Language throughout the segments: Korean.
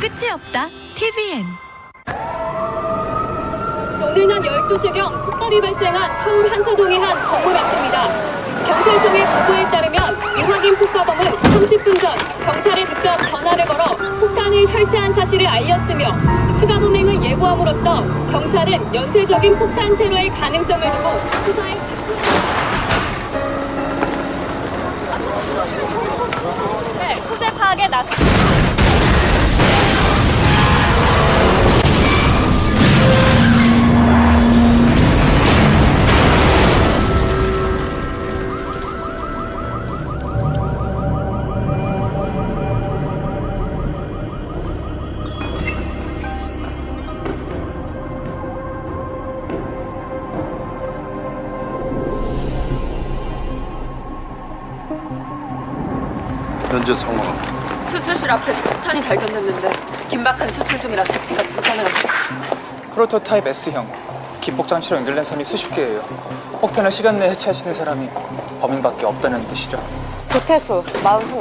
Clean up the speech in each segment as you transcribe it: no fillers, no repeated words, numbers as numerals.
끝이 없다. TVN. 오늘 낮 12시경 폭발이 발생한 서울 한서동의 한 건물 앞입니다. 경찰청의 보도에 따르면 미확인 폭파범은 30분 전 경찰에 직접 전화를 걸어 폭탄을 설치한 사실을 알렸으며 추가 범행을 예고함으로써 경찰은 연쇄적인 폭탄 테러의 가능성을 두고 수사에 소재 파악에 나섰습니다. 현재 상황은 수술실 앞에서 폭탄이 발견됐는데 긴박한 수술 중이라 대피가 불가능합니다. 프로토타입 S형 기폭 장치로 연결된 선이 수십 개예요. 폭탄을 시간 내에 해체할 수 있는 사람이 범인밖에 없다는 뜻이죠. 조태수, 41.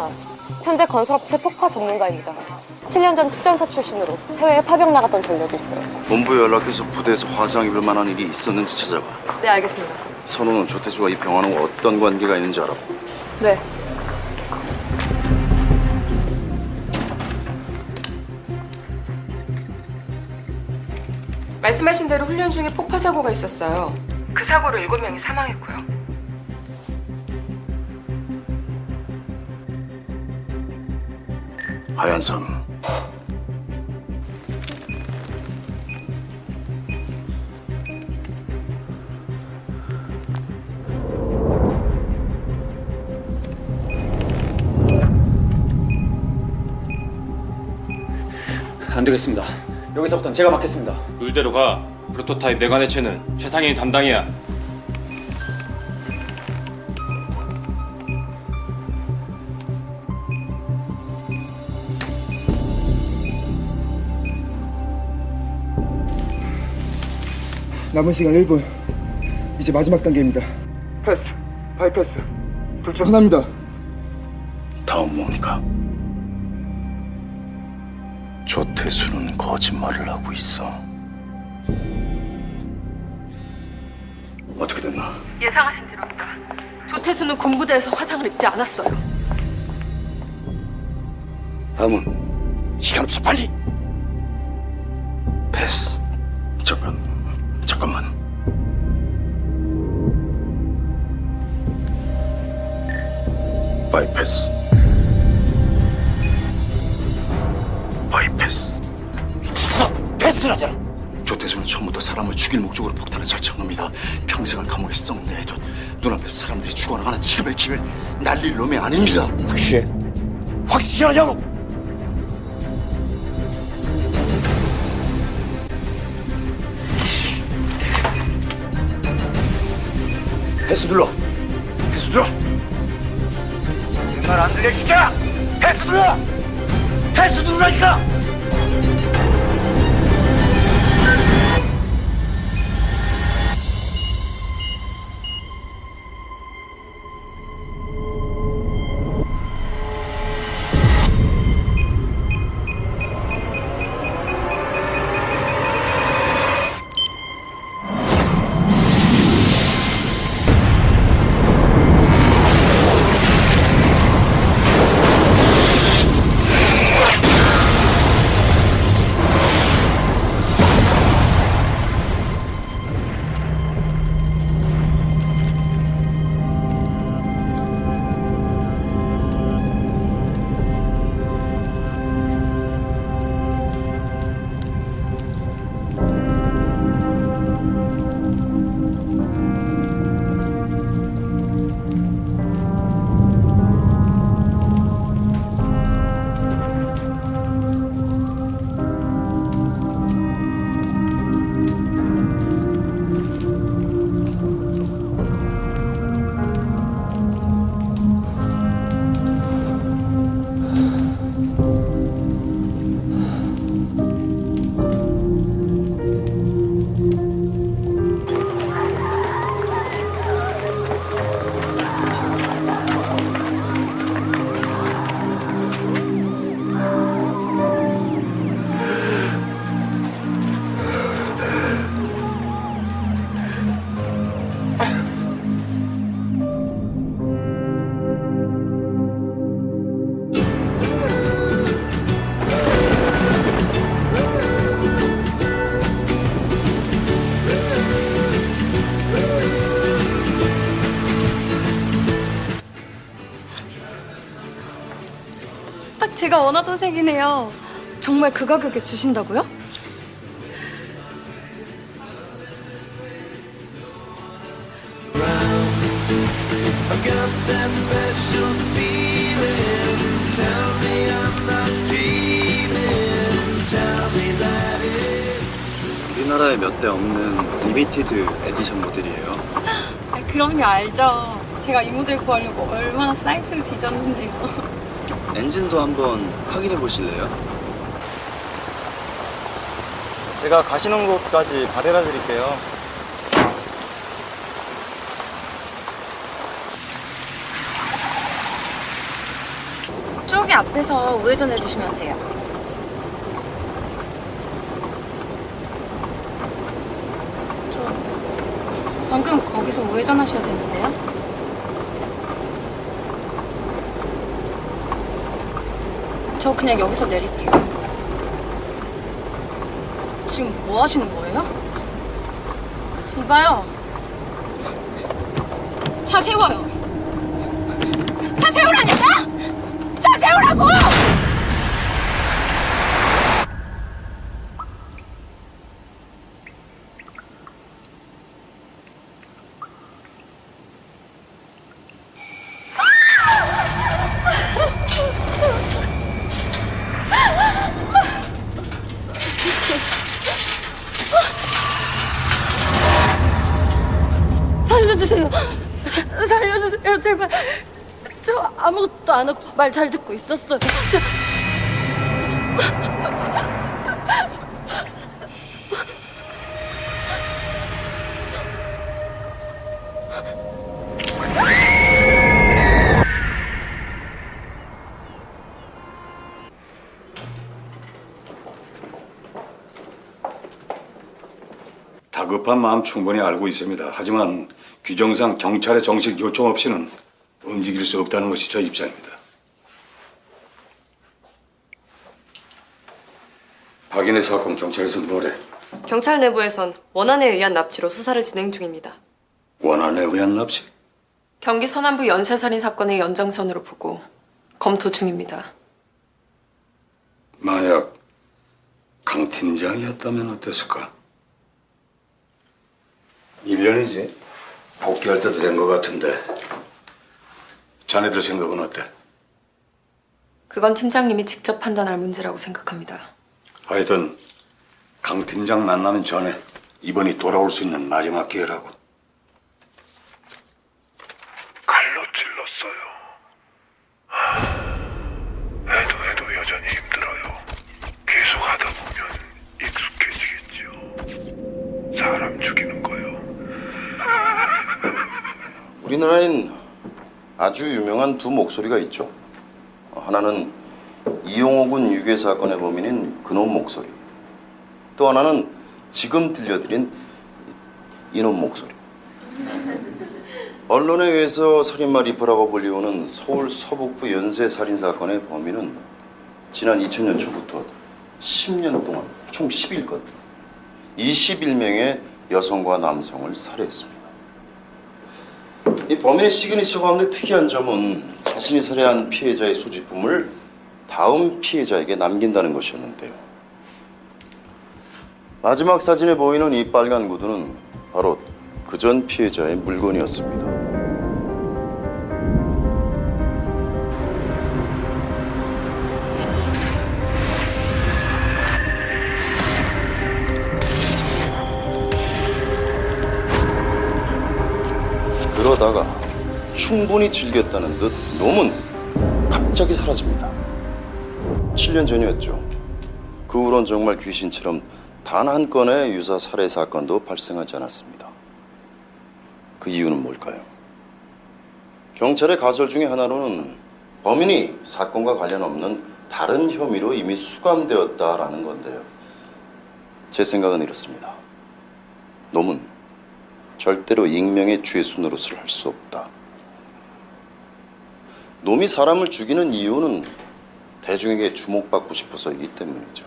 현재 건설업체 폭파 전문가입니다. 7년 전 특전사 출신으로 해외에 파병 나갔던 전력이 있어요. 본부에 연락해서 부대에서 화상 입을 만한 일이 있었는지 찾아봐. 네, 알겠습니다. 선우는 조태수와 이 병원과 어떤 관계가 있는지 알아? 네. 말씀하신 대로 훈련 중에 폭파 사고가 있었어요. 그 사고로 7명이 사망했고요. 하얀 선. 안 되겠습니다. 여기서부터는 제가 맡겠습니다. 의대로 가. 프로토타입 내관 해체는 최상현이 담당이야. 남은 시간 1분. 이제 마지막 단계입니다. 패스, 바이패스. 둘째 하나입니다. 다음 뭡니까? 조태수는 거짓말을 하고 있어. 어떻게 됐나? 예상하신 대로입니다. 조태수는 군부대에서 화상을 입지 않았어요. 다음은 시간 없어 빨리. 패스. 잠깐만. 바이패스. 미쳤어. 패스를 하잖아. 조태수는 처음부터 사람을 죽일 목적으로 폭탄을 설치한 겁니다. 평생을 감옥에 썩내도 눈앞에서 사람들이 죽어나가는 지금의 기회를 날릴 놈이 아닙니다. 확실해? 확실하냐고! 패스 눌러. 내 말 안 들려 진짜! 패스 눌러! 패스 눌러니까! 제가 원하던 색이네요. 정말 그 가격에 주신다고요? 우리나라에 몇 대 없는 리미티드 에디션 모델이에요. 그럼요, 알죠. 제가 이 모델 구하려고 얼마나 사이트를 뒤졌는데요. 엔진도 한번 확인해 보실래요? 제가 가시는 곳까지 바래다 드릴게요. 저기 앞에서 우회전해 주시면 돼요. 저 방금 거기서 우회전하셔야 되는데요. 저 그냥 여기서 내릴게요. 지금 뭐 하시는 거예요? 이봐요. 차 세워요. 차 세우라니까! 차 세우라고! 살려주세요. 살려주세요, 제발. 저 아무것도 안 하고 말 잘 듣고 있었어요. 다급한 마음 충분히 알고 있습니다. 하지만 규정상 경찰의 정식 요청 없이는 움직일 수 없다는 것이 저 입장입니다. 박인의 사건 경찰에서는 뭐래? 경찰 내부에선 원한에 의한 납치로 수사를 진행 중입니다. 원한에 의한 납치? 경기 서남부 연쇄살인 사건의 연장선으로 보고 검토 중입니다. 만약 강 팀장이었다면 어땠을까? 1년이지. 복귀할 때도 된 것 같은데 자네들 생각은 어때? 그건 팀장님이 직접 판단할 문제라고 생각합니다. 하여튼 강 팀장 만나는 전에 이번이 돌아올 수 있는 마지막 기회라고. 칼로 찔렀어요. 해도 여전히 힘들어요. 계속 하다 보면 익숙해지겠죠. 사람 죽이는 거요. 우리나라엔 아주 유명한 두 목소리가 있죠. 하나는 이용호 군 유괴 사건의 범인인 그놈 목소리. 또 하나는 지금 들려드린 이놈 목소리. 언론에 의해서 살인마 리퍼라고 불리우는 서울 서북부 연쇄 살인 사건의 범인은 지난 2000년 초부터 10년 동안 총 11건 21명의 여성과 남성을 살해했습니다. 이 범인의 시그니처가 없는 특이한 점은 자신이 살해한 피해자의 소지품을 다음 피해자에게 남긴다는 것이었는데요. 마지막 사진에 보이는 이 빨간 구두는 바로 그전 피해자의 물건이었습니다. 그러다가 충분히 즐겼다는 듯 놈은 갑자기 사라집니다. 7년 전이었죠. 그 후론 정말 귀신처럼 단 한 건의 유사 살해 사건도 발생하지 않았습니다. 그 이유는 뭘까요? 경찰의 가설 중에 하나로는 범인이 사건과 관련 없는 다른 혐의로 이미 수감되었다라는 건데요. 제 생각은 이렇습니다. 놈은 절대로 익명의 죄수 노릇을 할 수 없다. 놈이 사람을 죽이는 이유는 대중에게 주목받고 싶어서이기 때문이죠.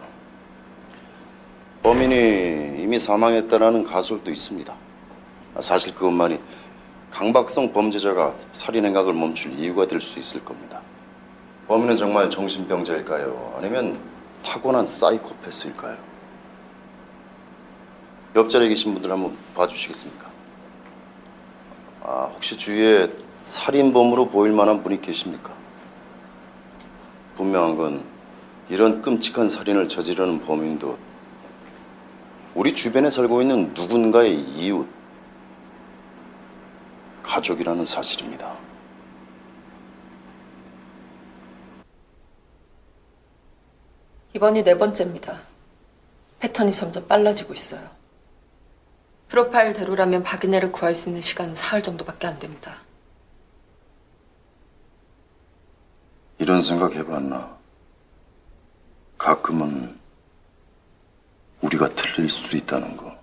범인이 이미 사망했다라는 가설도 있습니다. 사실 그것만이 강박성 범죄자가 살인 행각을 멈출 이유가 될 수 있을 겁니다. 범인은 정말 정신병자일까요? 아니면 타고난 사이코패스일까요? 옆자리에 계신 분들 한번 봐주시겠습니까? 혹시 주위에 살인범으로 보일 만한 분이 계십니까? 분명한 건 이런 끔찍한 살인을 저지르는 범인도 우리 주변에 살고 있는 누군가의 이웃, 가족이라는 사실입니다. 이번이 4번째입니다. 패턴이 점점 빨라지고 있어요. 프로파일대로라면 박인혜를 구할 수 있는 시간은 사흘 정도밖에 안 됩니다. 이런 생각 해봤나? 가끔은 우리가 틀릴 수도 있다는 거.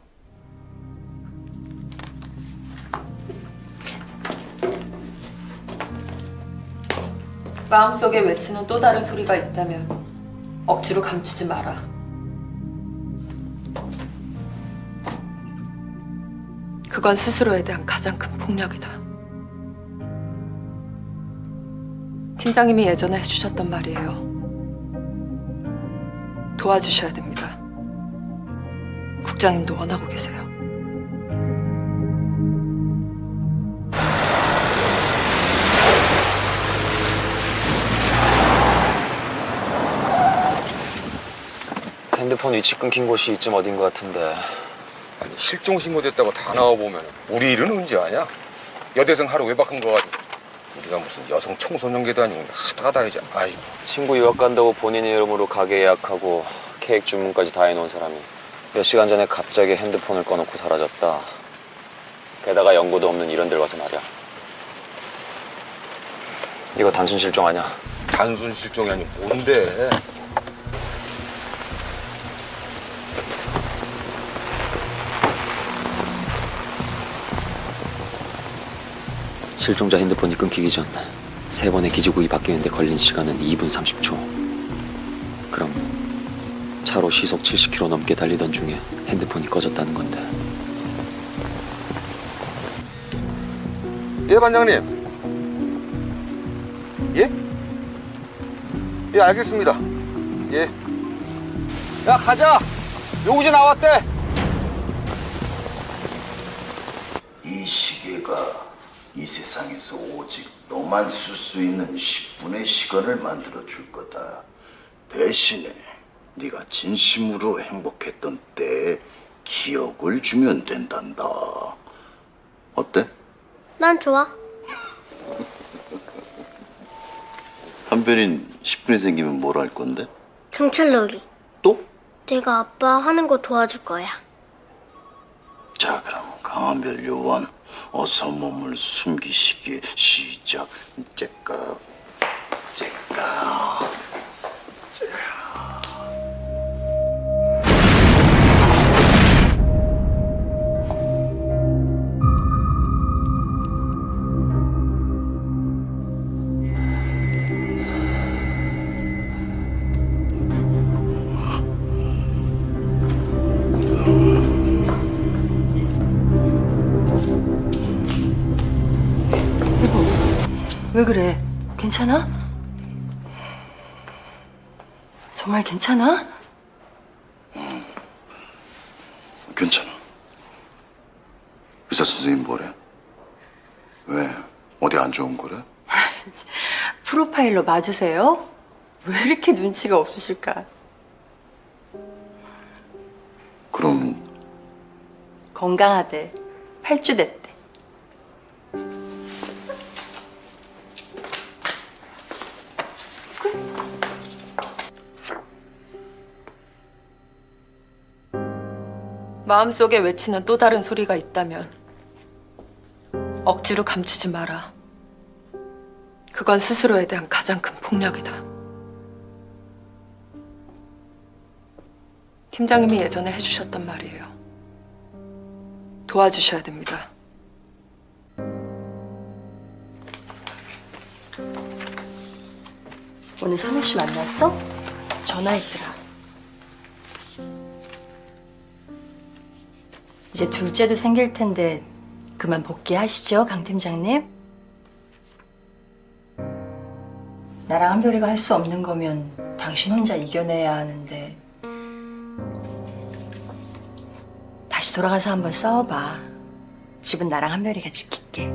마음속에 외치는 또 다른 소리가 있다면 억지로 감추지 마라. 그건 스스로에 대한 가장 큰 폭력이다. 팀장님이 예전에 해주셨던 말이에요. 도와주셔야 됩니다. 국장님도 원하고 계세요. 핸드폰 위치 끊긴 곳이 이쯤 어딘 것 같은데. 아니 실종 신고됐다고 다 나와보면 우리 일은 언제 하냐? 여대생 하루 외박한 거 가지고 우리가 무슨 여성 청소년계도 아니고 하다가 다 해야지. 아이고. 친구 유학 간다고 본인 이름으로 가게 예약하고 케이크 주문까지 다 해놓은 사람이 몇 시간 전에 갑자기 핸드폰을 꺼놓고 사라졌다. 게다가 연고도 없는 이런 데 와서 말이야. 이거 단순 실종 아니야? 단순 실종이 아니고 뭔데? 실종자 핸드폰이 끊기기 전 3번의 기지국이 바뀌는데 걸린 시간은 2분 30초. 그럼 차로 시속 70km 넘게 달리던 중에 핸드폰이 꺼졌다는 건데. 예, 반장님. 예? 예, 알겠습니다. 예. 야, 가자. 용우지 나왔대. 이 시계가 이 세상에서 오직 너만 쓸 수 있는 10분의 시간을 만들어 줄 거다. 대신에 네가 진심으로 행복했던 때의 기억을 주면 된단다. 어때? 난 좋아. 한별인 10분이 생기면 뭘 할 건데? 경찰 오기. 또? 내가 아빠 하는 거 도와줄 거야. 자, 그럼 강한별 요원 어서 몸을 숨기시기 시작. 째까 째까 째까. 왜 그래? 괜찮아? 정말 괜찮아? 괜찮아. 의사 선생님 뭐래? 왜? 어디 안 좋은 거래? 프로파일러 맞으세요? 왜 이렇게 눈치가 없으실까? 그럼 건강하대. 8주 됐대. 마음속에 외치는 또 다른 소리가 있다면 억지로 감추지 마라. 그건 스스로에 대한 가장 큰 폭력이다. 팀장님이 예전에 해주셨던 말이에요. 도와주셔야 됩니다. 오늘 선우 씨 만났어? 전화했더라. 이제 둘째도 생길 텐데 그만 복귀하시죠, 강 팀장님? 나랑 한별이가 할 수 없는 거면 당신 혼자 이겨내야 하는데 다시 돌아가서 한번 싸워봐. 집은 나랑 한별이가 지킬게.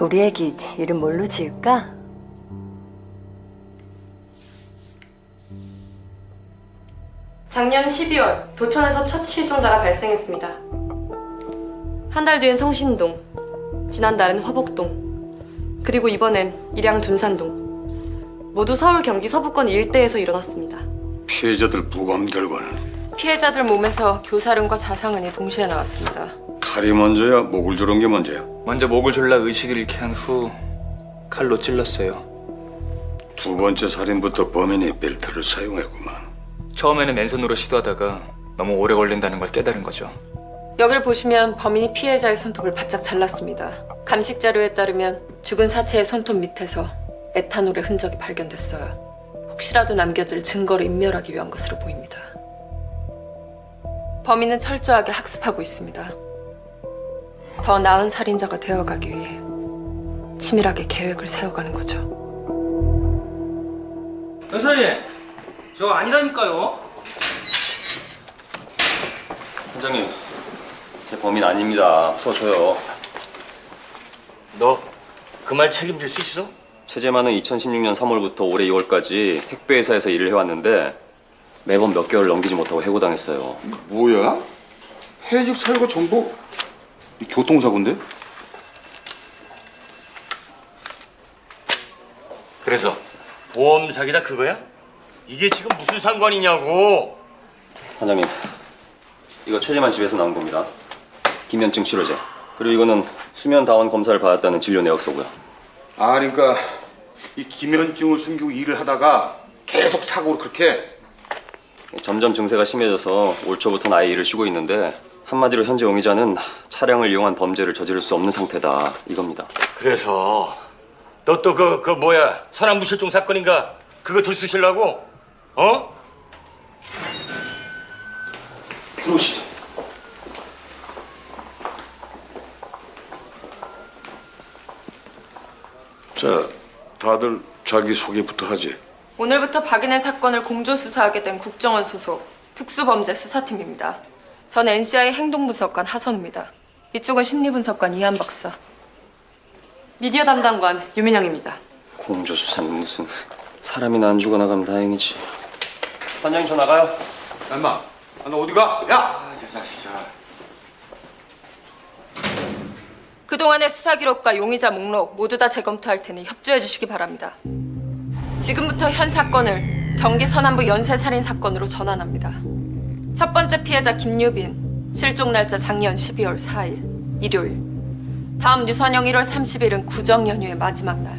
우리 애기 이름 뭘로 지을까? 작년 12월 도천에서 첫 실종자가 발생했습니다. 한 달 뒤엔 성신동, 지난달엔 화복동, 그리고 이번엔 일양 둔산동. 모두 서울 경기 서부권 일대에서 일어났습니다. 피해자들 부검 결과는 피해자들 몸에서 교사름과 자상은이 동시에 나왔습니다. 칼이 먼저야 목을 조른 게 먼저야? 먼저 목을 졸라 의식을 잃게 한 후 칼로 찔렀어요. 두 번째 살인부터 범인이 벨트를 사용했구만. 처음에는 맨손으로 시도하다가 너무 오래 걸린다는 걸 깨달은 거죠. 여길 보시면 범인이 피해자의 손톱을 바짝 잘랐습니다. 감식 자료에 따르면 죽은 사체의 손톱 밑에서 에탄올의 흔적이 발견됐어요. 혹시라도 남겨질 증거를 인멸하기 위한 것으로 보입니다. 범인은 철저하게 학습하고 있습니다. 더 나은 살인자가 되어가기 위해 치밀하게 계획을 세워가는 거죠. 변사님, 저 아니라니까요. 선장님, 제 범인 아닙니다. 풀어줘요. 너 그 말 책임질 수 있어? 최재만은 2016년 3월부터 올해 2월까지 택배회사에서 일을 해왔는데 매번 몇 개월 넘기지 못하고 해고당했어요. 뭐야? 해직 사유가 전부 교통사고인데? 그래서 보험 사기다 그거야? 이게 지금 무슨 상관이냐고. 선장님, 이거 최재만 집에서 나온 겁니다. 기면증 치료제. 그리고 이거는 수면 다원 검사를 받았다는 진료 내역서고요. 아, 그러니까 이 기면증을 숨기고 일을 하다가 계속 사고로 그렇게. 점점 증세가 심해져서 올 초부터는 아예 일을 쉬고 있는데 한마디로 현재 용의자는 차량을 이용한 범죄를 저지를 수 없는 상태다 이겁니다. 그래서 너 또 그 뭐야 서남부 실종 사건인가 그거 들쑤시려고? 어? 들어오시죠. 자, 다들 자기소개부터 하지. 오늘부터 박인혜 사건을 공조수사하게 된 국정원 소속 특수범죄수사팀입니다. 전 NCI 행동분석관 하선우입니다. 이쪽은 심리분석관 이한 박사. 미디어 담당관 유민영입니다. 공조수사는 무슨 사람이나 안 죽어나가면 다행이지. 선장님 저 나가요. 야, 인마. 너 어디 가? 야! 진짜. 그동안의 수사 기록과 용의자 목록 모두 다 재검토할 테니 협조해 주시기 바랍니다. 지금부터 현 사건을 경기 서남부 연쇄살인 사건으로 전환합니다. 첫 번째 피해자 김유빈, 실종 날짜 작년 12월 4일, 일요일. 다음 유선영 1월 30일은 구정 연휴의 마지막 날.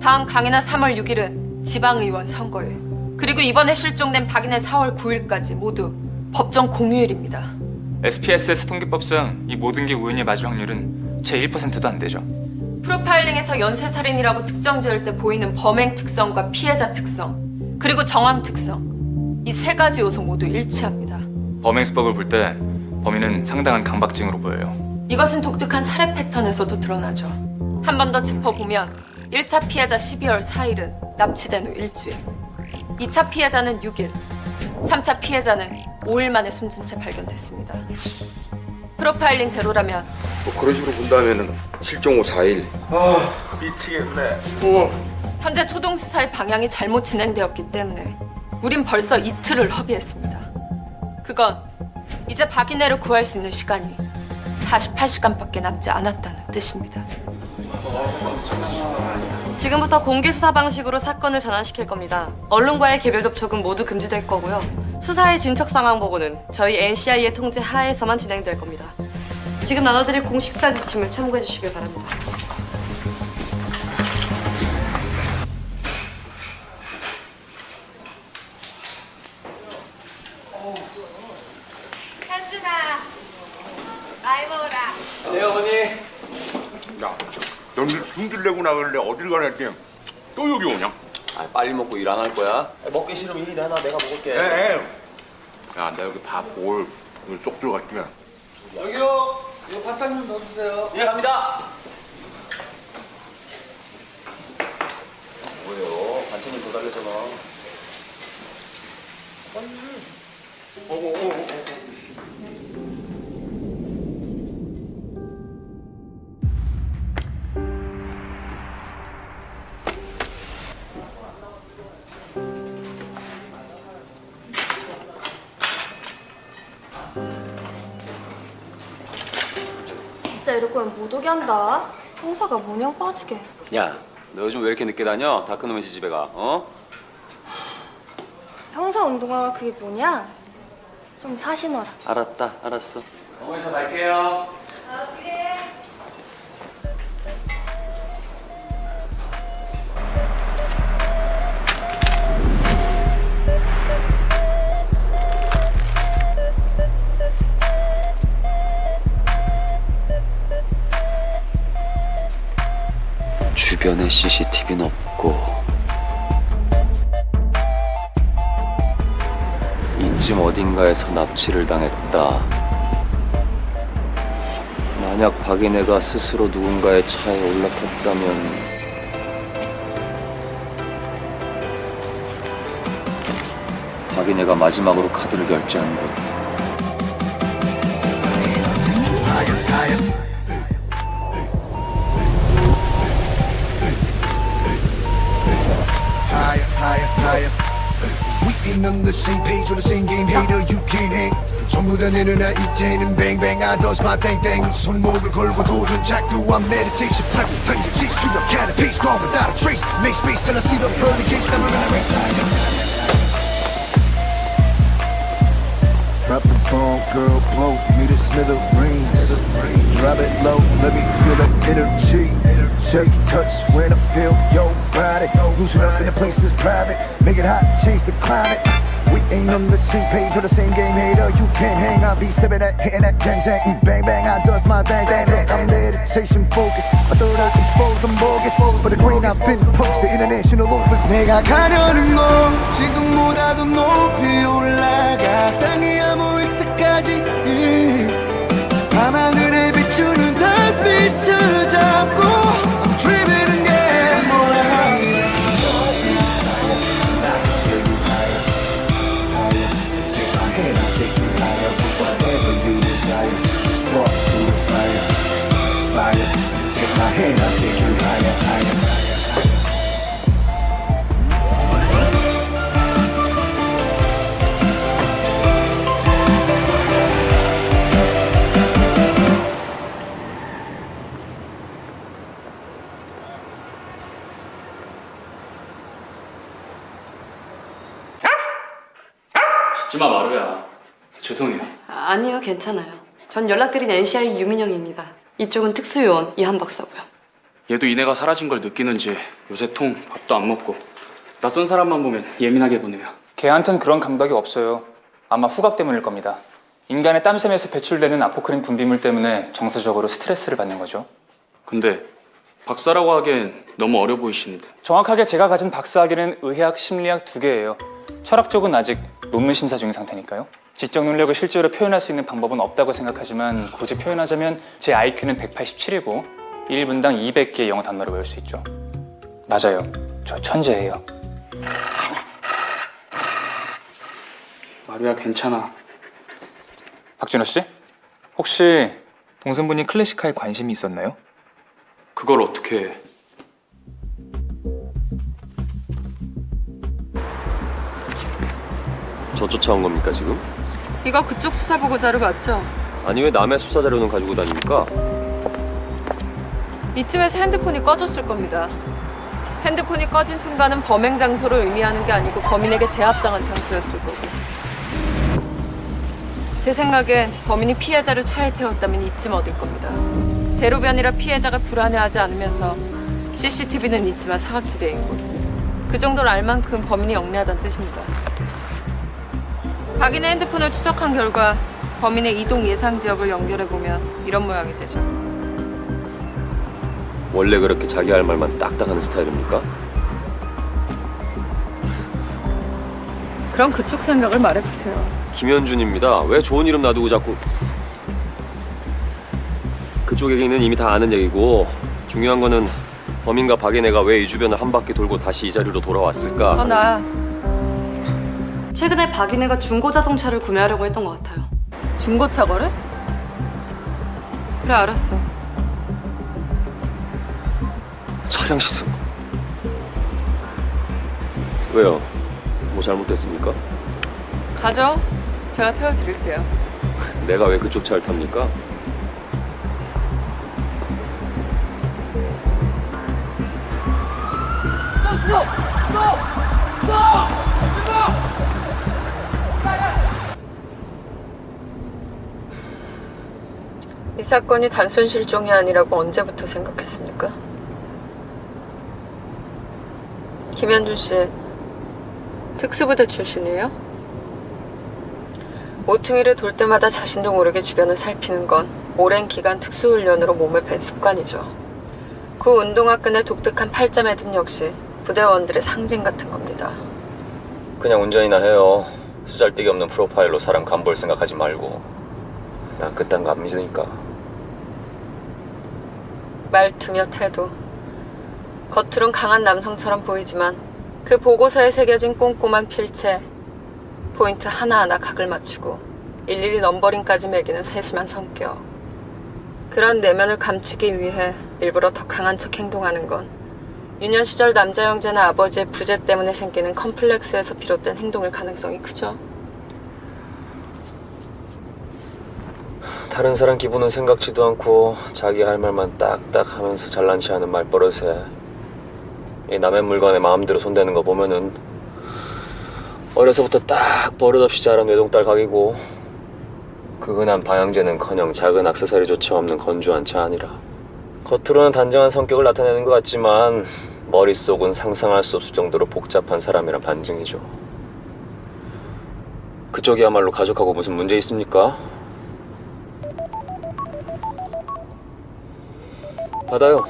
다음 강인하 3월 6일은 지방의원 선거일. 그리고 이번에 실종된 박인혜 4월 9일까지 모두 법정 공휴일입니다. SPSS 통계법상 이 모든 게 우연히 맞을 확률은 채 1%도 안 되죠. 프로파일링에서 연쇄살인이라고 특정 지을 때 보이는 범행 특성과 피해자 특성, 그리고 정황 특성, 이 세 가지 요소 모두 일치합니다. 범행 수법을 볼 때 범인은 상당한 강박증으로 보여요. 이것은 독특한 살해 패턴에서도 드러나죠. 한 번 더 짚어보면 1차 피해자 12월 4일은 납치된 후 일주일, 2차 피해자는 6일, 3차 피해자는 5일 만에 숨진 채 발견됐습니다. 프로파일링대로라면 뭐 그런 식으로 본다면은 실종 후 4일. 아, 미치겠네. 현재 초동 수사의 방향이 잘못 진행되었기 때문에 우린 벌써 이틀을 허비했습니다. 그건 이제 박인혜를 구할 수 있는 시간이 48시간밖에 남지 않았다는 뜻입니다. 지금부터 공개 수사 방식으로 사건을 전환시킬 겁니다. 언론과의 개별 접촉은 모두 금지될 거고요. 수사의 진척 상황 보고는 저희 NCI의 통제 하에서만 진행될 겁니다. 지금 나눠드릴 공식 수사 지침을 참고해 주시길 바랍니다. 현준아, 많이 먹어라. 네 어머니. 야, 너희들 힘들 내고 나갈래 어딜 가나 했더니 또 여기 오냐? 아, 빨리 먹고 일 안 할 거야? 먹기 싫으면 일이나 하나 내가 먹을게. 네. 야, 나 여기 밥 올 오늘 쏙 들어갈게. 여기요. 이거 반찬 좀 넣어주세요. 예, 갑니다. 뭐예요? 반찬이 더 달렸잖아. 진짜 이럴 거면 못 오게 한다. 형사가 모냥 빠지게. 야, 너 요즘 왜 이렇게 늦게 다녀? 다 큰놈의 시집에 가, 어? 형사 운동화가 그게 뭐냐? 좀 사신어라. 알았다, 알았어. 어머니 저 갈게요. 주변에 CCTV는 없고 이쯤 어딘가에서 납치를 당했다. 만약 박인혜가 스스로 누군가의 차에 올라탔다면 박인혜가 마지막으로 카드를 결제한 곳. We ain't on the same page or the same game, hater, you can't hang. 전부 다 내려놔 이제는 bang bang, I does my thing thing. 손목을 걸고 도전 작두한 meditation 타고 당겨지 추격하는 pace, call without a trace. Make space till I see the pearly gates, never gonna race like Drop the bomb, girl, blow me the smithereen. Drop it low, let me feel the energy. Take touch when I feel your body. Loosen up in the places private. Make it hot, change the climate. We ain't on the same page or the same game, hater. You can't hang, I be sipping that, hitting that gang. Bang bang, I does my thing. I'm meditation focused. I thought I exposed them bogus. For the green, I've been posted. International offers. 내가 가려는 건 지금보다도 높이 올라가. 땅이야 모일 때까지. 밤하늘에 비추는 달빛을 잡고. Take my hand, I'll take you higher, higher, higher. 짖지마 마루야. 죄송해요. 아니요, 괜찮아요. 전 연락드린 NCI 유민영입니다. 이쪽은 특수요원 이한 박사고요. 얘도 이내가 사라진 걸 느끼는지 요새 통 밥도 안 먹고 낯선 사람만 보면 예민하게 보네요. 걔한텐 그런 감각이 없어요. 아마 후각 때문일 겁니다. 인간의 땀샘에서 배출되는 아포크린 분비물 때문에 정서적으로 스트레스를 받는 거죠. 근데 박사라고 하기엔 너무 어려 보이시는데. 정확하게 제가 가진 박사학위는 의학, 심리학 2개예요. 철학 쪽은 아직 논문 심사 중인 상태니까요. 지적 능력을 실제로 표현할 수 있는 방법은 없다고 생각하지만 굳이 표현하자면 제 IQ는 187이고 1분당 200개의 영어 단어를 외울 수 있죠. 맞아요. 저 천재예요. 마루야 괜찮아. 박준호 씨? 혹시 동생분이 클래식카에 관심이 있었나요? 그걸 어떻게 해? 저 쫓아온 겁니까 지금? 이거 그쪽 수사보고 자료 맞죠? 아니 왜 남의 수사 자료는 가지고 다닙니까? 이쯤에서 핸드폰이 꺼졌을 겁니다. 핸드폰이 꺼진 순간은 범행 장소를 의미하는 게 아니고 범인에게 제압당한 장소였을 거고. 제 생각엔 범인이 피해자를 차에 태웠다면 이쯤 얻을 겁니다. 대로변이라 피해자가 불안해하지 않으면서 CCTV는 있지만 사각지대인 곳. 그 정도를 알 만큼 범인이 영리하다는 뜻입니다. 박인의 핸드폰을 추적한 결과 범인의 이동 예상 지역을 연결해보면 이런 모양이 되죠. 원래 그렇게 자기 할 말만 딱딱 하는 스타일입니까? 그럼 그쪽 생각을 말해보세요. 김현준입니다. 왜 좋은 이름 놔두고 자꾸... 그쪽 얘기는 이미 다 아는 얘기고 중요한 거는 범인과 박인혜가 왜 이 주변을 한 바퀴 돌고 다시 이 자리로 돌아왔을까? 떠나. 최근에 박인혜가 중고 자동차를 구매하려고 했던 것 같아요. 중고차 거래? 그래, 알았어. 차량 시승. 왜요? 뭐 잘못됐습니까? 가죠. 제가 태워드릴게요. 내가 왜 그쪽 차를 탑니까? 이 사건이 단순 실종이 아니라고 언제부터 생각했습니까? 김현준 씨, 특수부대 출신이에요? 모퉁이를 돌 때마다 자신도 모르게 주변을 살피는 건 오랜 기간 특수훈련으로 몸에 밴 습관이죠. 그 운동화 끈의 독특한 팔자 매듭 역시 부대원들의 상징 같은 겁니다. 그냥 운전이나 해요. 쓰잘데기 없는 프로파일로 사람 간볼 생각하지 말고. 난 그딴 거 안 믿으니까. 말투며 태도. 겉으론 강한 남성처럼 보이지만 그 보고서에 새겨진 꼼꼼한 필체, 포인트 하나하나 각을 맞추고 일일이 넘버링까지 매기는 세심한 성격. 그런 내면을 감추기 위해 일부러 더 강한 척 행동하는 건 유년 시절 남자 형제나 아버지의 부재 때문에 생기는 컴플렉스에서 비롯된 행동일 가능성이 크죠. 다른 사람 기분은 생각지도 않고 자기 할 말만 딱딱 하면서 잘난 체 하는 말버릇에 이 남의 물건에 마음대로 손대는 거 보면은 어려서부터 딱 버릇없이 자란 외동딸 각이고 그 흔한 방향제는커녕 작은 액세서리조차 없는 건조한 차 아니라 겉으로는 단정한 성격을 나타내는 것 같지만 머릿속은 상상할 수 없을 정도로 복잡한 사람이란 반증이죠. 그쪽이야말로 가족하고 무슨 문제 있습니까? 받아요.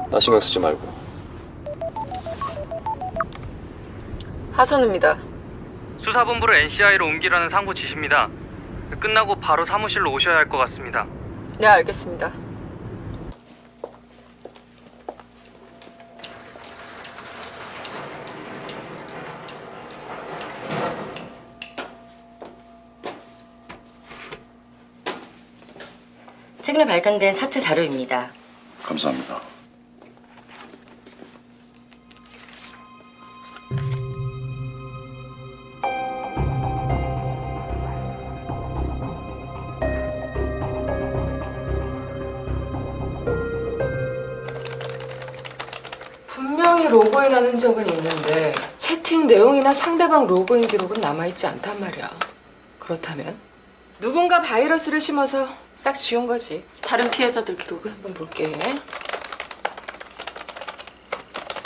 나 신경 쓰지 말고. 하선우입니다. 수사본부를 NCI로 옮기라는 상부 지시입니다. 끝나고 바로 사무실로 오셔야 할 것 같습니다. 네, 알겠습니다. 최근에 발간된 사체 자료입니다. 감사합니다. 분명히 로그인한 흔적은 있는데 채팅 내용이나 상대방 로그인 기록은 남아있지 않단 말이야. 그렇다면 누군가 바이러스를 심어서 싹 지운 거지. 다른 피해자들 기록은? 한번 볼게.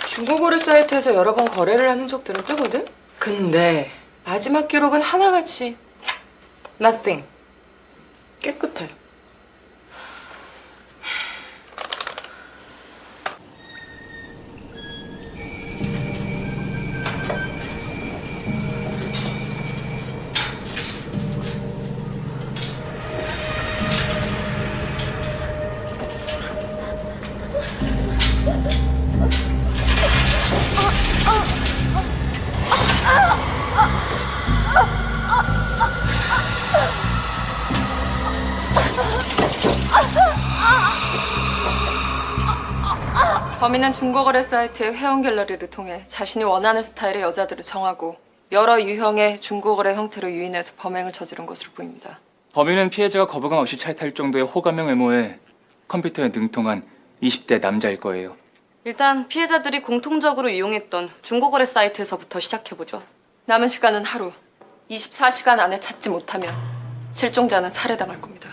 중고거래 사이트에서 여러 번 거래를 한 흔적들은 뜨거든? 근데 마지막 기록은 하나같이 nothing. 깨끗해. 범인은 중고거래 사이트의 회원 갤러리를 통해 자신이 원하는 스타일의 여자들을 정하고 여러 유형의 중고거래 형태로 유인해서 범행을 저지른 것으로 보입니다. 범인은 피해자가 거부감 없이 찰탈 정도의 호감형 외모에 컴퓨터에 능통한 20대 남자일 거예요. 일단 피해자들이 공통적으로 이용했던 중고거래 사이트에서부터 시작해보죠. 남은 시간은 하루. 24시간 안에 찾지 못하면 실종자는 살해당할 겁니다.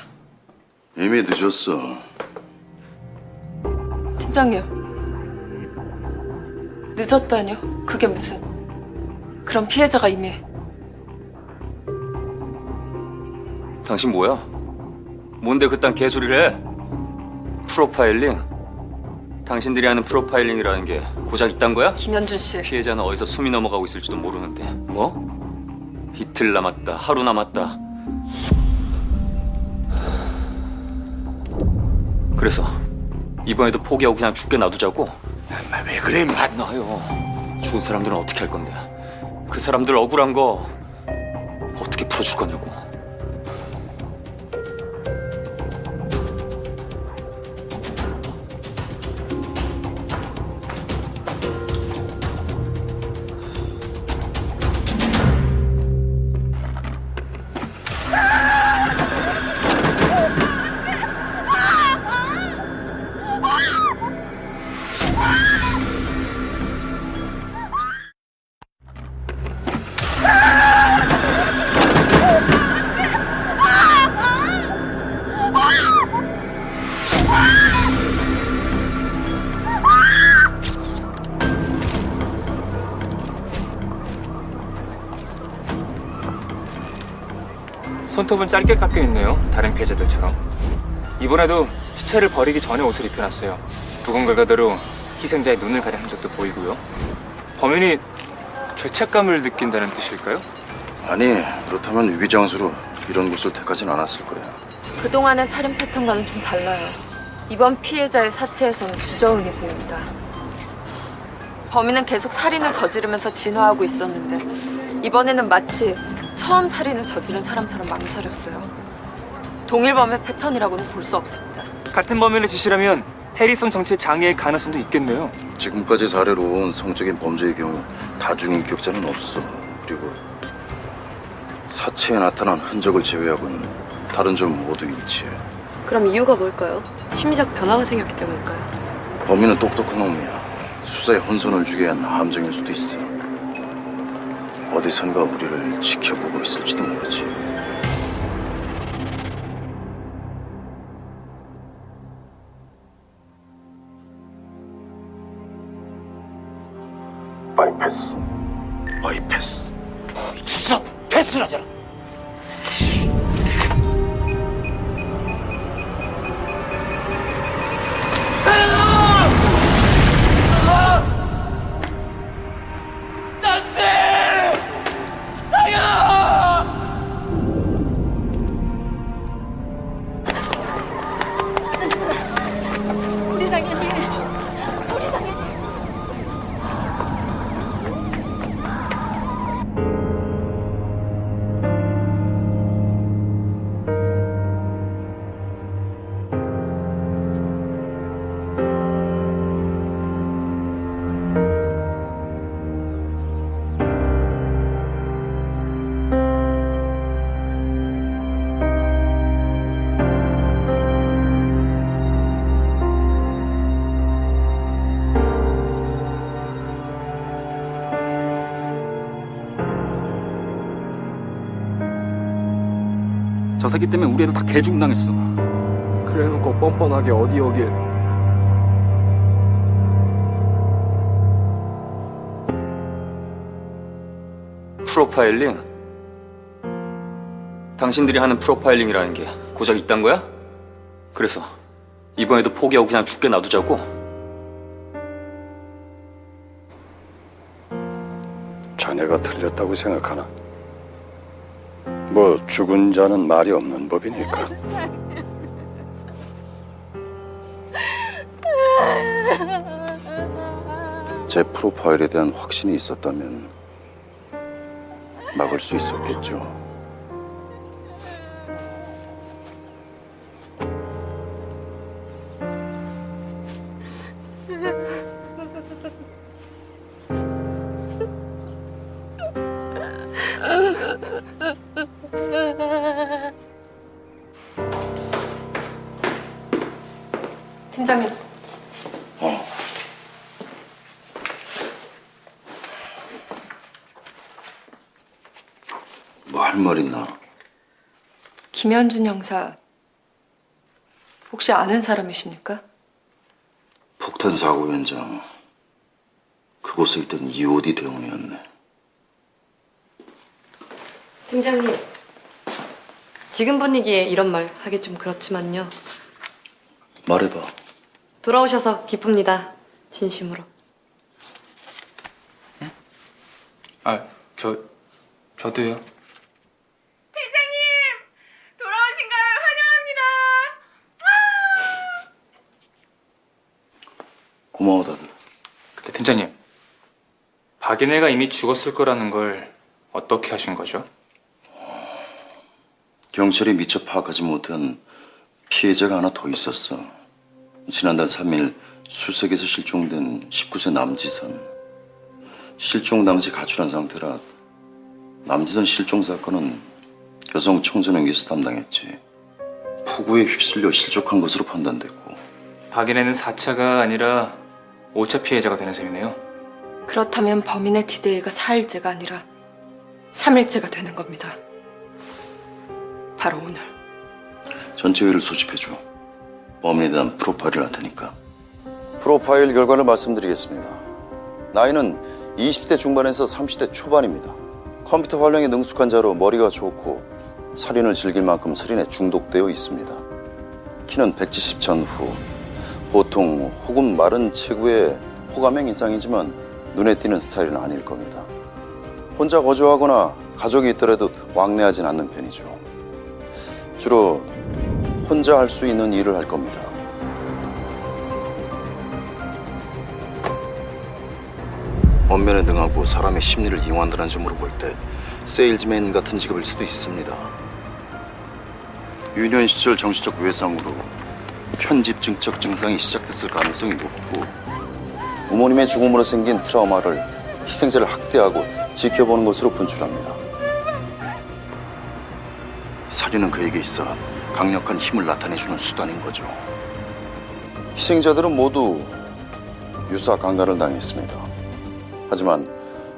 이미 늦었어. 팀장님. 늦었다뇨? 그게 무슨... 그럼 피해자가 이미... 당신 뭐야? 뭔데 그딴 개소리를 해? 프로파일링? 당신들이 하는 프로파일링이라는 게 고작 이딴 거야? 김현준 씨. 피해자는 어디서 숨이 넘어가고 있을지도 모르는데 뭐? 이틀 남았다, 하루 남았다. 그래서 이번에도 포기하고 그냥 죽게 놔두자고? 왜 그래 임마. 나요. 죽은 사람들은 어떻게 할 건데? 그 사람들 억울한 거 어떻게 풀어줄 거냐고. 손톱은 짧게 깎여 있네요. 다른 피해자들처럼. 이번에도 시체를 버리기 전에 옷을 입혀놨어요. 부검 결과대로 희생자의 눈을 가린 흔적도 보이고요. 범인이 죄책감을 느낀다는 뜻일까요? 아니, 그렇다면 위장수로 이런 곳을 택하진 않았을 거야. 그동안의 살인 패턴과는 좀 달라요. 이번 피해자의 사체에서는 주저응해 보입니다. 범인은 계속 살인을 저지르면서 진화하고 있었는데 이번에는 마치 처음 살인을 저지른 사람처럼 망설였어요. 동일범의 패턴이라고는 볼 수 없습니다. 같은 범인의 짓이라면 해리성 정체 장애의 가능성도 있겠네요. 지금까지 사례로 온 성적인 범죄의 경우 다중인격자는 없어. 그리고 사체에 나타난 흔적을 제외하고는 다른 점 모두 일치해. 그럼 이유가 뭘까요? 심리적 변화가 생겼기 때문일까요? 범인은 똑똑한 놈이야. 수사에 혼선을 주게 한 함정일 수도 있어. 어디선가 우리를 지켜보고 있을지도 모르지. 바이패스. 미쳤어. 패스라잖아. 우리 상현이, 우리 상현이. 저 새끼 때문에 우리 애도 다 개죽당했어. 그래놓고 뻔뻔하게 어디 여길. 프로파일링? 당신들이 하는 프로파일링이라는 게 고작 이딴 거야? 그래서 이번에도 포기하고 그냥 죽게 놔두자고? 자네가 틀렸다고 생각하나? 뭐 죽은 자는 말이 없는 법이니까. 제 프로파일에 대한 확신이 있었다면 막을 수 있었겠죠. 팀장님. 뭐 할 말 있나? 김현준 형사 혹시 아는 사람이십니까? 폭탄 사고 현장. 그곳에 있던 EOD 대원이었네. 팀장님, 지금 분위기에 이런 말 하기 좀 그렇지만요. 말해봐. 돌아오셔서 기쁩니다. 진심으로. 저도요. 고마워 다들. 근데 팀장님, 박인혜가 이미 죽었을 거라는 걸 어떻게 하신 거죠? 경찰이 미처 파악하지 못한 피해자가 하나 더 있었어. 지난달 3일 수색에서 실종된 19세 남지선. 실종 당시 가출한 상태라 남지선 실종 사건은 여성 청소년 기수 담당했지. 폭우에 휩쓸려 실족한 것으로 판단됐고. 박인혜는 4차가 아니라 5차 피해자가 되는 셈이네요. 그렇다면 범인의 디데이가 4일째가 아니라 3일째가 되는 겁니다. 바로 오늘. 전체 회의를 소집해줘. 범인에 대한 프로파일을 할 테니까. 프로파일 결과를 말씀드리겠습니다. 나이는 20대 중반에서 30대 초반입니다. 컴퓨터 활용에 능숙한 자로 머리가 좋고 살인을 즐길 만큼 살인에 중독되어 있습니다. 키는 170 전후. 보통 혹은 마른 체구의 호감형 인상이지만 눈에 띄는 스타일은 아닐 겁니다. 혼자 거주하거나 가족이 있더라도 왕래하진 않는 편이죠. 주로 혼자 할 수 있는 일을 할 겁니다. 언면에 능하고 사람의 심리를 이용한다는 점으로 볼 때 세일즈맨 같은 직업일 수도 있습니다. 유년 시절 정신적 외상으로 편집증적 증상이 시작됐을 가능성이 높고 부모님의 죽음으로 생긴 트라우마를 희생자를 학대하고 지켜보는 것으로 분출합니다. 살인은 그에게 있어 강력한 힘을 나타내주는 수단인 거죠. 희생자들은 모두 유사 강간을 당했습니다. 하지만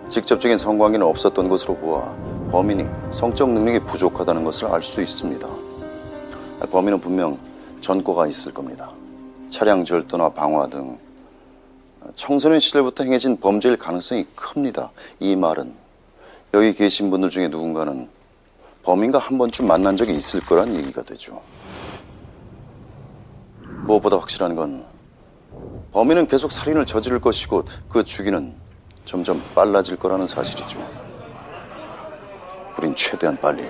직접적인 성관계는 없었던 것으로 보아 범인이 성적 능력이 부족하다는 것을 알 수 있습니다. 범인은 분명 전과가 있을 겁니다. 차량 절도나 방화 등 청소년 시절부터 행해진 범죄일 가능성이 큽니다. 이 말은 여기 계신 분들 중에 누군가는 범인과 한 번쯤 만난 적이 있을 거란 얘기가 되죠. 무엇보다 확실한 건 범인은 계속 살인을 저지를 것이고 그 주기는 점점 빨라질 거라는 사실이죠. 우린 최대한 빨리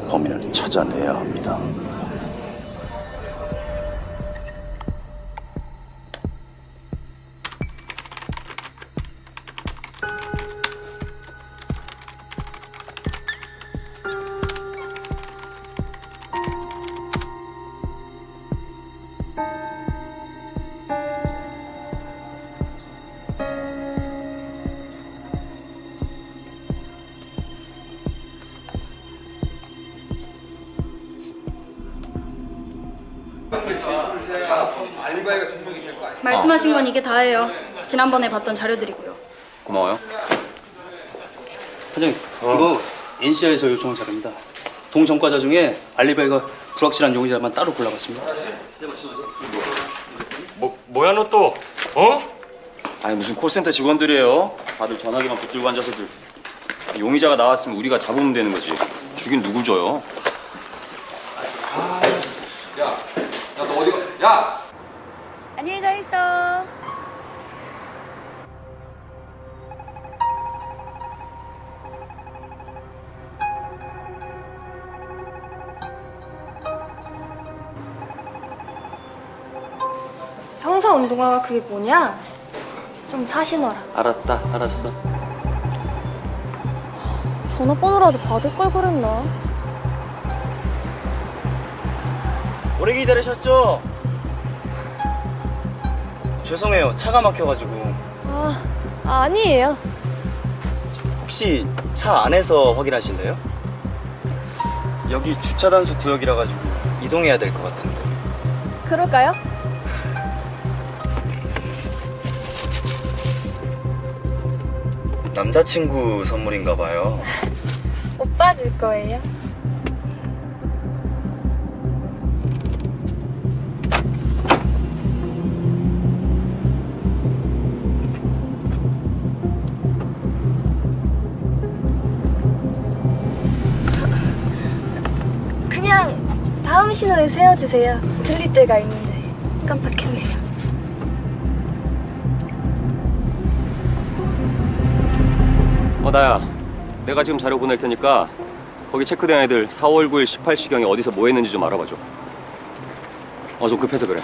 범인을 찾아내야 합니다. 말씀하신 건 이게 다예요. 지난번에 봤던 자료들이고요. 고마워요. 사장님, 이거 NCI에서 요청한 자료입니다. 동점과자 중에 알리바이가 불확실한 용의자만 따로 골라봤습니다. 뭐야 너 또? 어? 아니 무슨 콜센터 직원들이에요. 다들 전화기만 붙들고 앉아서들. 용의자가 나왔으면 우리가 잡으면 되는 거지. 죽인 누굴 줘요? 야, 너 어디 가? 야! 안녕히 가 있어. 형사 운동화가 그게 뭐냐? 좀 사시너라. 알았다, 알았어. 전화번호라도 받을 걸 그랬나? 오래 기다리셨죠? 죄송해요. 차가 막혀가지고. 아니에요. 혹시 차 안에서 확인하실래요? 여기 주차 단수 구역이라 가지고 이동해야 될 것 같은데. 그럴까요? 남자친구 선물인가 봐요. 오빠 줄 거예요. 그냥 다음 신호에 세워주세요. 들릴 때가 있는데 깜빡했네요. 나야. 내가 지금 자료 보낼 테니까 거기 체크된 애들 4월 9일 18시경에 어디서 뭐 했는지 좀 알아봐줘. 좀 급해서 그래.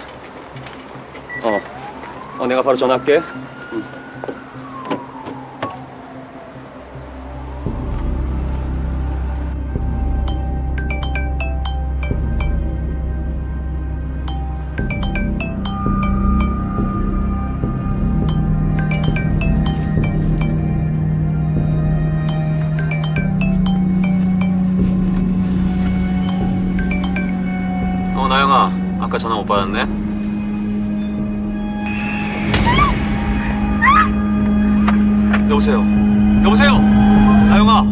내가 바로 전화할게. 나영아, 아까 전화 못 받았네? 여보세요? 여보세요? 나영아!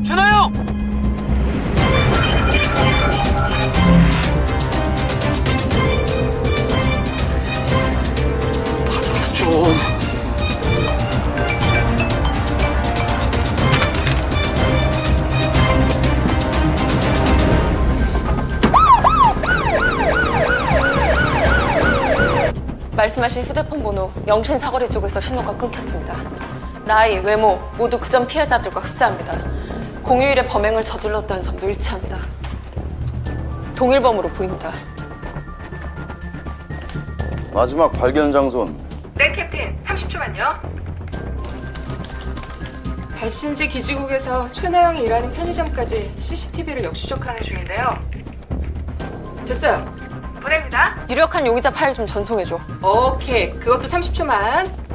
최나영! 받아라 좀. 말씀하신 휴대폰 번호 영신 사거리 쪽에서 신호가 끊겼습니다. 나이, 외모 모두 그 전 피해자들과 흡사합니다. 공휴일에 범행을 저질렀다는 점도 일치합니다. 동일범으로 보입니다. 마지막 발견 장소는? 네, 캡틴. 30초만요. 발신지 기지국에서 최나영이 일하는 편의점까지 CCTV를 역추적하는 중인데요. 됐어요. 보냅니다. 유력한 용의자 파일 좀 전송해줘. 오케이. 그것도 30초만.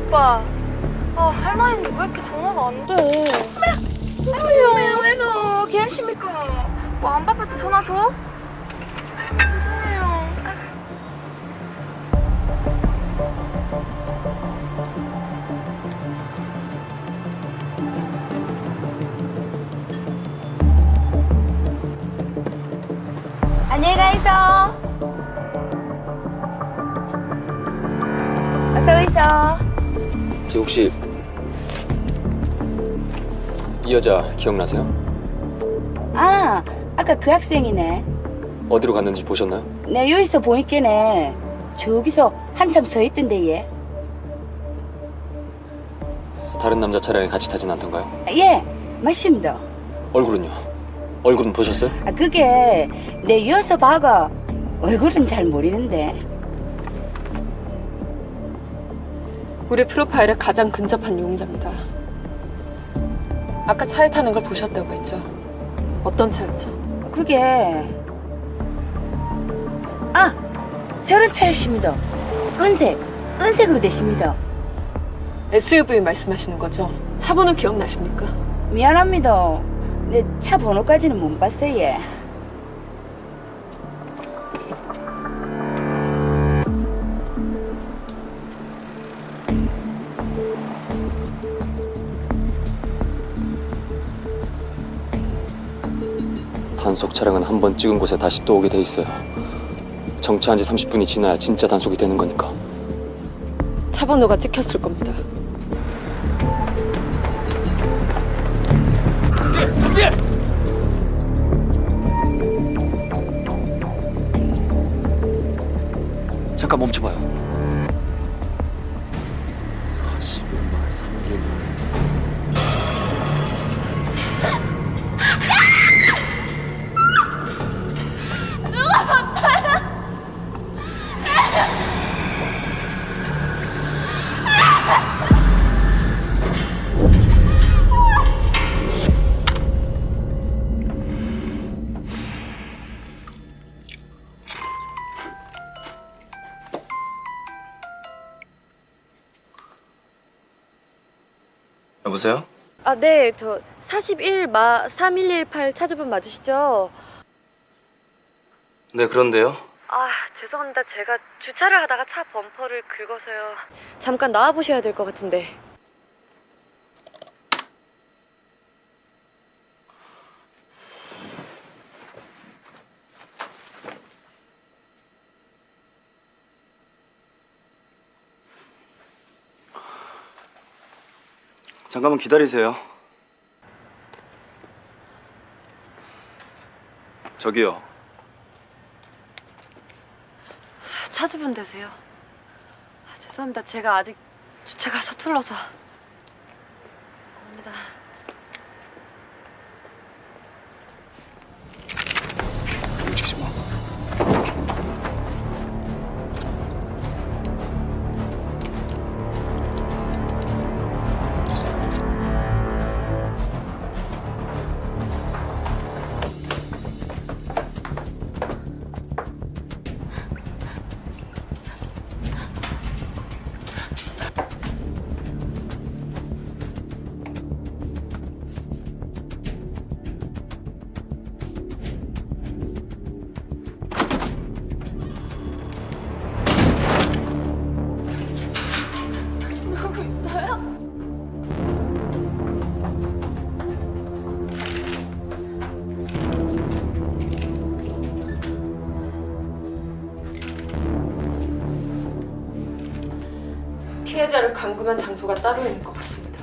오빠, 할머니인데 왜 이렇게 전화가 안 돼? 할머니, 왜 너? 괜찮습니까? 뭐 안 바쁠 때 전화 줘? 죄송해요. 안녕히 가 있어. 어서 있어. 저 혹시 이 여자 기억나세요? 아, 아까 그 학생이네. 어디로 갔는지 보셨나요? 내 여기서 보니까네 저기서 한참 서 있던데 얘. 다른 남자 차량에 같이 타진 않던가요? 예, 맞습니다. 얼굴은요? 얼굴은 보셨어요? 아, 그게 내 여서 봐가 얼굴은 잘 모르는데. 우리 프로파일에 가장 근접한 용의자입니다. 아까 차에 타는 걸 보셨다고 했죠? 어떤 차였죠? 그게 저런 차였습니다. 은색으로 됐습니다. SUV 말씀하시는 거죠? 차 번호 기억나십니까? 미안합니다. 내 차 번호까지는 못 봤어요. 얘. 단속 차량은 한 번 찍은 곳에 다시 또 오게 돼 있어요. 정차한 지 30분이 지나야 진짜 단속이 되는 거니까. 차 번호가 찍혔을 겁니다. 잠깐 멈춰봐요. 41말 3개월. 여보세요? 아, 네. 저 41마 3118 차주분 맞으시죠? 네, 그런데요. 아, 죄송합니다. 제가 주차를 하다가 차 범퍼를 긁어서요. 잠깐 나와 보셔야 될 것 같은데. 잠깐만 기다리세요. 저기요. 차주분 되세요? 아, 죄송합니다. 제가 아직 주차가 서툴러서. 죄송합니다. 움직이지 마. 누구 있어요? 피해자를 감금한 장소가 따로 있는 것 같습니다.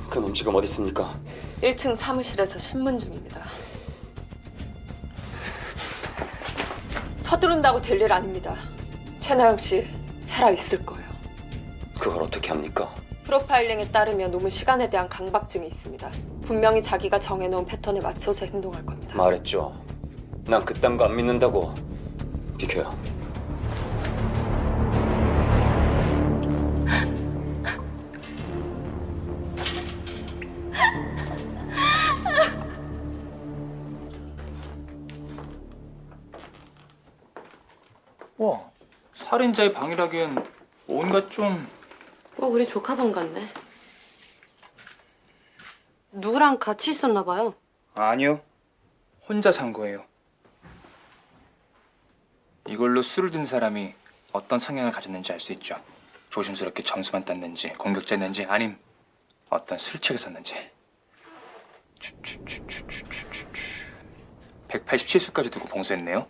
그 놈 지금 어디 있습니까? 1층 사무실에서 신문 중입니다. 서두른다고 될 일 아닙니다. 최나영 씨 살아있을 거예요. 그걸 어떻게 합니까? 프로파일링에 따르면 놈은 시간에 대한 강박증이 있습니다. 분명히 자기가 정해놓은 패턴에 맞춰서 행동할 겁니다. 말했죠. 난 그딴 거 안 믿는다고. 비켜요. 와, 살인자의 방이라기엔 뭔가 좀... 우리 조카방 같네. 누구랑 같이 있었나 봐요. 아니요. 혼자 산 거예요. 이걸로 술을 든 사람이 어떤 성향을 가졌는지 알 수 있죠. 조심스럽게 점수만 땄는지, 공격자였는지, 아님 어떤 술책을 썼는지. 187수까지 두고 봉쇄했네요.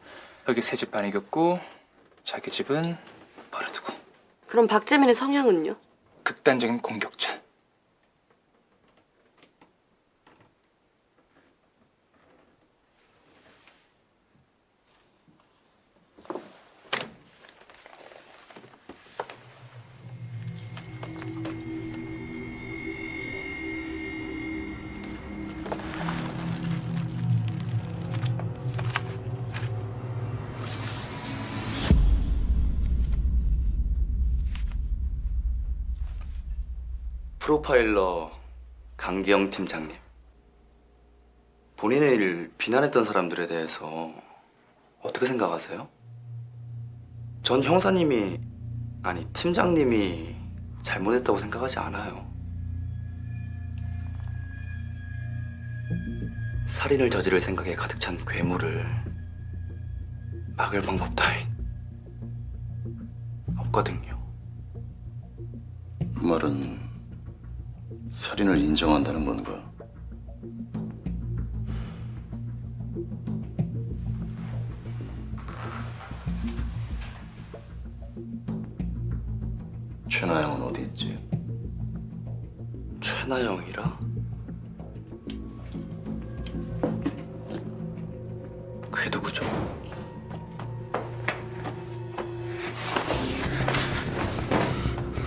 여기 새 집 반 이겼고 자기 집은 버려두고. 그럼 박재민의 성향은요? 극단적인 공격자. 프로파일러 강기영 팀장님. 본인의 일을 비난했던 사람들에 대해서 어떻게 생각하세요? 전 형사님이, 아니 팀장님이 잘못했다고 생각하지 않아요. 살인을 저지를 생각에 가득 찬 괴물을 막을 방법 따윈 없거든요. 그 말은 살인을 인정한다는 건가? 최나영은 어디 있지? 최나영이라? 그게 누구죠?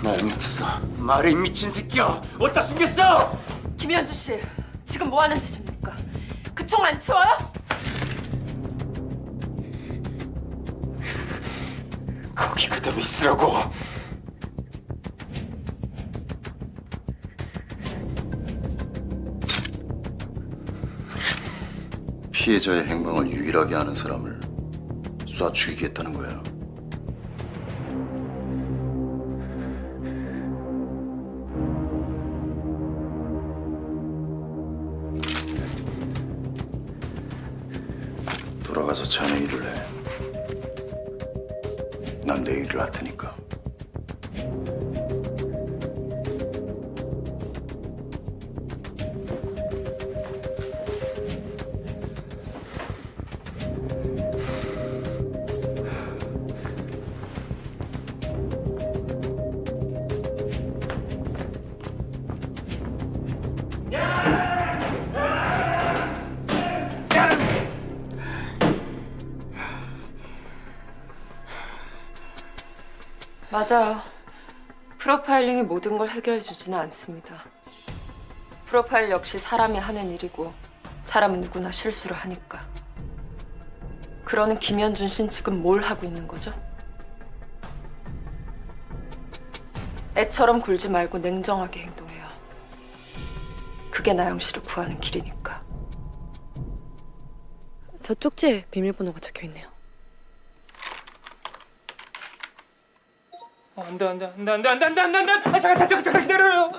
나 잘못했어. 말을 이 미친 새끼야. 어디다 숨겼어? 김현주 씨, 지금 뭐 하는 짓입니까? 그 총 안 치워요? 거기 그대로 있으라고. 피해자의 행방을 유일하게 아는 사람을 쏴 죽이겠다는 거야. 돌아가서 자네 일을 해. 일을 할 테니까. 맞아요. 프로파일링이 모든 걸 해결해 주지는 않습니다. 프로파일 역시 사람이 하는 일이고 사람은 누구나 실수를 하니까. 그러는 김현준 씨는 지금 뭘 하고 있는 거죠? 애처럼 굴지 말고 냉정하게 행동해요. 그게 나영 씨를 구하는 길이니까. 저 쪽지에 비밀번호가 적혀있네요. 안돼. 잠깐 기다려요.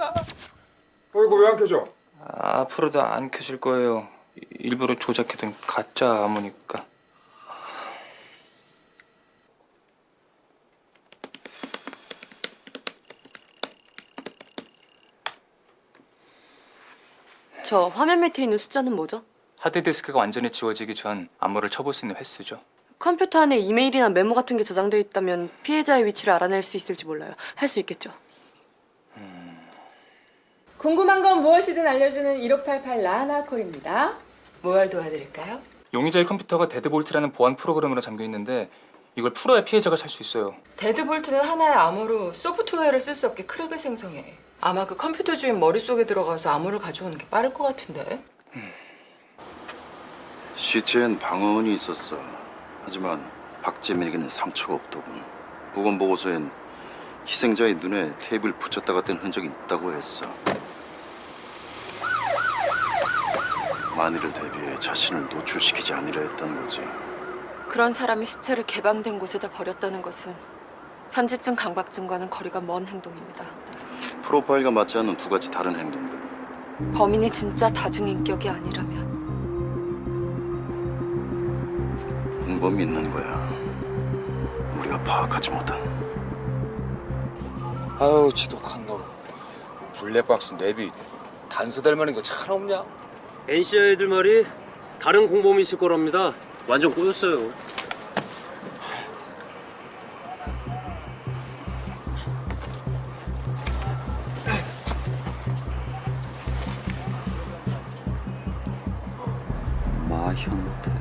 이거 왜 안 켜져? 앞으로도 안 켜질 거예요. 일부러 조작해둔 가짜 암호니까. 저 화면 밑에 있는 숫자는 뭐죠? 하드디스크가 완전히 지워지기 전 암호를 쳐볼 수 있는 횟수죠. 컴퓨터 안에 이메일이나 메모 같은 게 저장되어 있다면 피해자의 위치를 알아낼 수 있을지 몰라요. 할 수 있겠죠. 궁금한 건 무엇이든 알려주는 1588 라나콜입니다. 뭘 도와드릴까요? 용의자의 컴퓨터가 데드볼트라는 보안 프로그램으로 잠겨 있는데 이걸 풀어야 피해자가 살 수 있어요. 데드볼트는 하나의 암호로 소프트웨어를 쓸 수 없게 크랙을 생성해. 아마 그 컴퓨터 주인 머릿속에 들어가서 암호를 가져오는 게 빠를 것 같은데. 시체엔 방어원이 있었어. 하지만 박재민에게는 상처가 없더군. 부검 보고서엔 희생자의 눈에 테이프를 붙였다가 뗀 흔적이 있다고 했어. 만일을 대비해 자신을 노출시키지 않으려 했다는 거지. 그런 사람이 시체를 개방된 곳에다 버렸다는 것은 편집증 강박증과는 거리가 먼 행동입니다. 프로파일과 맞지 않는 두 가지 다른 행동들. 범인이 진짜 다중인격이 아니라면 공범이 있는 거야. 우리가 파악하지 못한. 아유 지독한 놈. 블랙박스 내비 단서될 만한 거 참 없냐? NCI 애들 말이 다른 공범이 있을 거랍니다. 완전 꼬였어요. 마현태.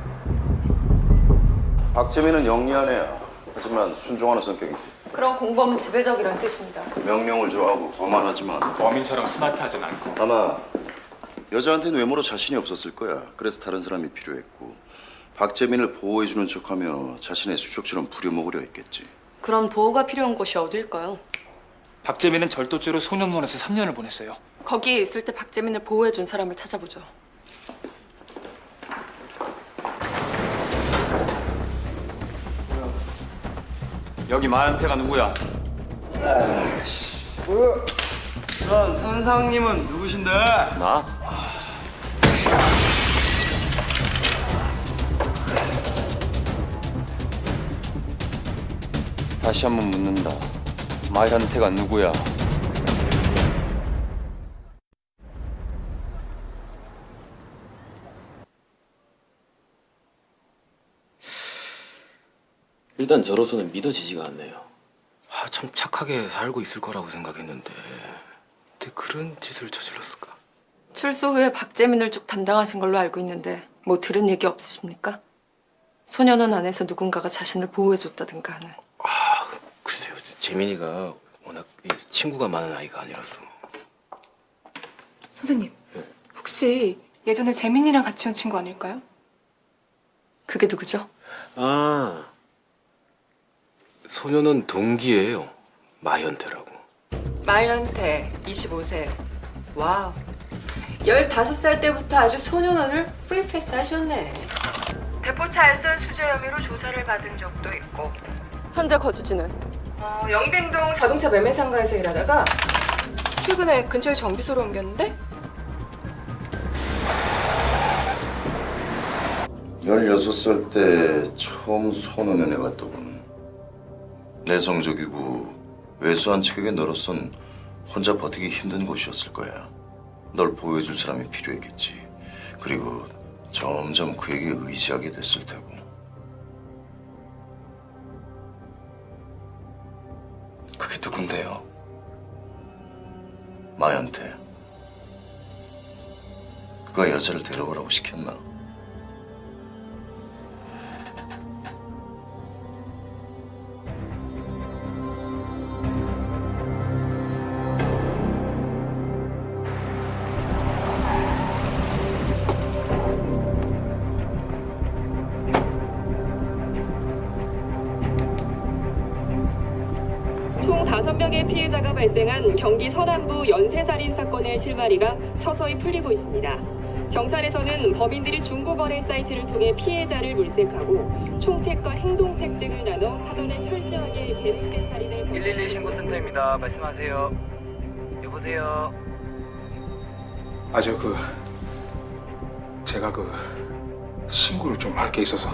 박재민은 영리한 애야. 하지만 순종하는 성격이지. 그런 공범은 지배적이란 뜻입니다. 명령을 좋아하고 거만하지만 범인처럼 스마트하진 않고. 아마 여자한테는 외모로 자신이 없었을 거야. 그래서 다른 사람이 필요했고 박재민을 보호해주는 척하며 자신의 수족처럼 부려먹으려 했겠지. 그런 보호가 필요한 곳이 어딜까요? 박재민은 절도죄로 소년원에서 3년을 보냈어요. 거기에 있을 때 박재민을 보호해준 사람을 찾아보죠. 여기 마현태가 누구야? 그럼 선상님은 누구신데? 나? 다시 한번 묻는다. 마현태가 누구야? 일단 저로서는 믿어지지가 않네요. 참 착하게 살고 있을 거라고 생각했는데 어떻게 그런 짓을 저질렀을까? 출소 후에 박재민을 쭉 담당하신 걸로 알고 있는데 뭐 들은 얘기 없으십니까? 소년원 안에서 누군가가 자신을 보호해줬다든가 하는. 글쎄요, 재민이가 워낙 친구가 많은 아이가 아니라서. 선생님, 혹시 예전에 재민이랑 같이 온 친구 아닐까요? 그게 누구죠? 아, 소년원 동기예요. 마현태라고. 마현태, 25세. 와우. 15살 때부터 아주 소년원을 프리패스 하셨네. 대포차 알선 수재 혐의로 조사를 받은 적도 있고. 현재 거주지는? 영빈동 자동차 매매 상가에서 일하다가 최근에 근처에 정비소로 옮겼는데? 16살 때 처음 손을 내봤더군. 내성적이고 왜소한 체격의 너로선 혼자 버티기 힘든 곳이었을 거야. 널 보호해줄 사람이 필요했겠지. 그리고 점점 그에게 의지하게 됐을 테고. 그게 누군데요? 마연태. 그가 여자를 데려오라고 시켰나? 총 5명의 피해자가 발생한 경기 서남부 연쇄살인 사건의 실마리가 서서히 풀리고 있습니다. 경찰에서는 범인들이 중고거래 사이트를 통해 피해자를 물색하고 총책과 행동책 등을 나눠 사전에 철저하게 계획된 살인을 112 신고센터입니다. 말씀하세요. 여보세요. 제가 신고를 좀 할 게 있어서.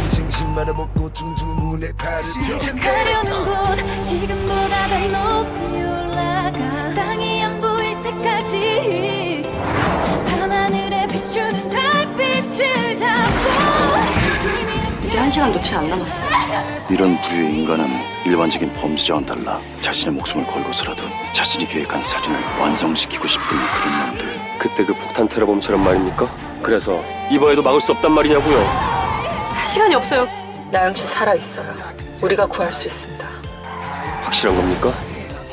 생신마다 먹고 둥둥 문에 발을 펴 가려는 곳 지금보다 더 높이 올라가 땅이 안 보일 때까지 밤하늘에 비추는 달빛을 잡고 이제 1시간도 채 안 남았어. 이런 부류의 인간은 일반적인 범죄자와는 달라 자신의 목숨을 걸고서라도 자신이 계획한 살인을 완성시키고 싶은 그런 놈들. 그때 그 폭탄 테러범처럼 말입니까? 그래서 이번에도 막을 수 없단 말이냐고요. 시간이 없어요. 나영 씨 살아있어요. 우리가 구할 수 있습니다. 확실한 겁니까?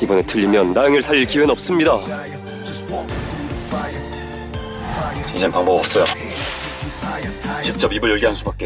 이번에 틀리면 나영이를 살릴 기회는 없습니다. 이젠 방법 없어요. 직접 입을 열게 한 수밖에.